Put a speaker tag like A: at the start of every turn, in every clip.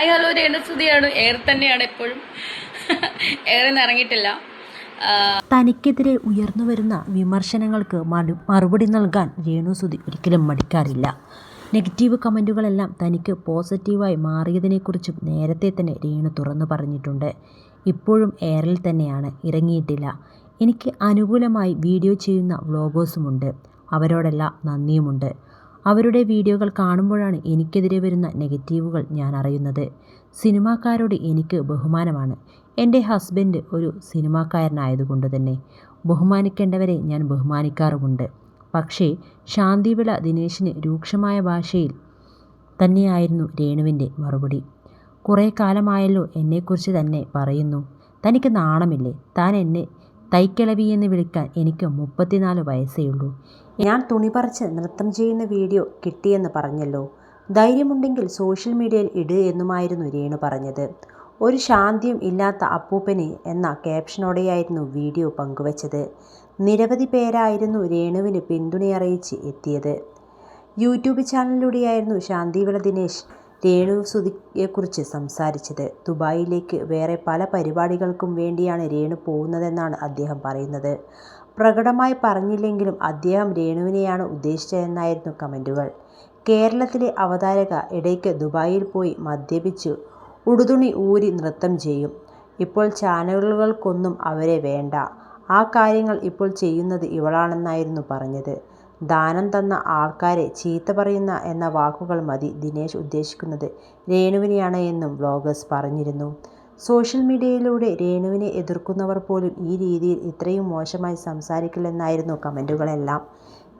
A: Hi hello രേണുസുതിയാണ്. Air തന്നെയാണ് എപ്പോഴും. എയറിൽ നിന്ന് ഇറങ്ങിയിട്ടില്ല.
B: തനിക്കെതിരെ ഉയർന്നു വരുന്ന വിമർശനങ്ങൾക്ക് മറുപടി നൽകാൻ രേണുസുതി ഒരിക്കലും മടിക്കാറില്ല. നെഗറ്റീവ് കമൻറ്റുകളെല്ലാം തനിക്ക് പോസിറ്റീവായി മാറിയതിനെക്കുറിച്ചും നേരത്തെ തന്നെ രേണു തുറന്നു പറഞ്ഞിട്ടുണ്ട്. ഇപ്പോഴും എയറിൽ തന്നെയാണ്, ഇറങ്ങിയിട്ടില്ല. എനിക്ക് അനുകൂലമായി വീഡിയോ ചെയ്യുന്ന വ്ളോഗേഴ്സുമുണ്ട്. അവരോടെല്ലാം നന്ദിയുമുണ്ട്. അവരുടെ വീഡിയോകൾ കാണുമ്പോഴാണ് എനിക്കെതിരെ വരുന്ന നെഗറ്റീവുകൾ ഞാൻ അറിയുന്നത്. സിനിമാക്കാരോട് എനിക്ക് ബഹുമാനമാണ്. എൻ്റെ ഹസ്ബൻഡ് ഒരു സിനിമാക്കാരനായതുകൊണ്ട് തന്നെ ബഹുമാനിക്കേണ്ടവരെ ഞാൻ ബഹുമാനിക്കാറുമുണ്ട്. പക്ഷേ ശാന്തിവിള ദിനേശിന് രൂക്ഷമായ ഭാഷയിൽ തന്നെയായിരുന്നു രേണുവിൻ്റെ മറുപടി. കുറേ കാലമായല്ലോ എന്നെക്കുറിച്ച് തന്നെ പറയുന്നു. തനിക്ക് നാണമില്ലേ? താൻ എന്നെ തൈക്കിളവിയെന്ന് വിളിക്കാൻ എനിക്ക് 34 വയസ്സേയുള്ളൂ. ഞാൻ തുണി പറിച്ച് നൃത്തം ചെയ്യുന്ന വീഡിയോ കിട്ടിയെന്ന് പറഞ്ഞല്ലോ. ധൈര്യമുണ്ടെങ്കിൽ സോഷ്യൽ മീഡിയയിൽ ഇട് എന്നുമായിരുന്നു രേണു പറഞ്ഞത്. ഒരു ശാന്തിയും ഇല്ലാത്ത അപ്പൂപ്പന് എന്ന ക്യാപ്ഷനോടെയായിരുന്നു വീഡിയോ പങ്കുവച്ചത്. നിരവധി പേരായിരുന്നു രേണുവിന് പിന്തുണയറിയിച്ച് എത്തിയത്. യൂട്യൂബ് ചാനലിലൂടെയായിരുന്നു ശാന്തിവിള ദിനേശ് രേണുസുതിയെക്കുറിച്ച് സംസാരിച്ചത്. ദുബായിലേക്ക് വേറെ പല പരിപാടികൾക്കും വേണ്ടിയാണ് രേണു പോകുന്നതെന്നാണ് അദ്ദേഹം പറയുന്നത്. പ്രകടമായി പറഞ്ഞില്ലെങ്കിലും അദ്ദേഹം രേണുവിനെയാണ് ഉദ്ദേശിച്ചതെന്നായിരുന്നു കമൻറ്റുകൾ. കേരളത്തിലെ അവതാരക ഇടയ്ക്ക് ദുബായിൽ പോയി മദ്യപിച്ച് ഉടുതുണി ഊരി നൃത്തം ചെയ്യും. ഇപ്പോൾ ചാനലുകൾക്കൊന്നും അവരെ വേണ്ട. ആ കാര്യങ്ങൾ ഇപ്പോൾ ചെയ്യുന്നത് ഇവളാണെന്നായിരുന്നു പറഞ്ഞത്. ദാനം തന്ന ആൾക്കാരെ ചീത്ത പറയുന്ന എന്ന വാക്കുകൾ മതി ദിനേശ് ഉദ്ദേശിക്കുന്നത് രേണുവിനെയാണ് എന്നും വ്ളോഗേഴ്സ് പറഞ്ഞിരുന്നു. സോഷ്യൽ മീഡിയയിലൂടെ രേണുവിനെ എതിർക്കുന്നവർ പോലും ഈ രീതിയിൽ ഇത്രയും മോശമായി സംസാരിക്കില്ലെന്നായിരുന്നു കമൻറ്റുകളെല്ലാം.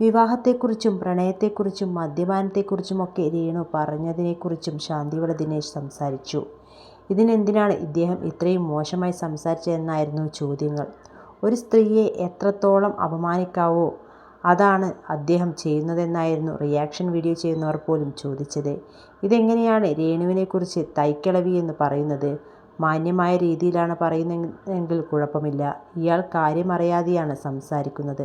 B: വിവാഹത്തെക്കുറിച്ചും പ്രണയത്തെക്കുറിച്ചും മദ്യപാനത്തെക്കുറിച്ചുമൊക്കെ രേണു പറഞ്ഞതിനെക്കുറിച്ചും ശാന്തിവിള ദിനേശ് സംസാരിച്ചു. ഇതിനെന്തിനാണ് ഇദ്ദേഹം ഇത്രയും മോശമായി സംസാരിച്ചതെന്നായിരുന്നു ചോദ്യങ്ങൾ. ഒരു സ്ത്രീയെ എത്രത്തോളം അപമാനിക്കാവോ അതാണ് അദ്ദേഹം ചെയ്യുന്നതെന്നായിരുന്നു റിയാക്ഷൻ വീഡിയോ ചെയ്യുന്നവർ പോലും ചോദിച്ചത്. ഇതെങ്ങനെയാണ് രേണുവിനെക്കുറിച്ച് തൈക്കിളവി എന്ന് പറയുന്നത്? മാന്യമായ രീതിയിലാണ് പറയുന്നതെങ്കിൽ കുഴപ്പമില്ല. ഇയാൾ കാര്യമറിയാതെയാണ് സംസാരിക്കുന്നത്.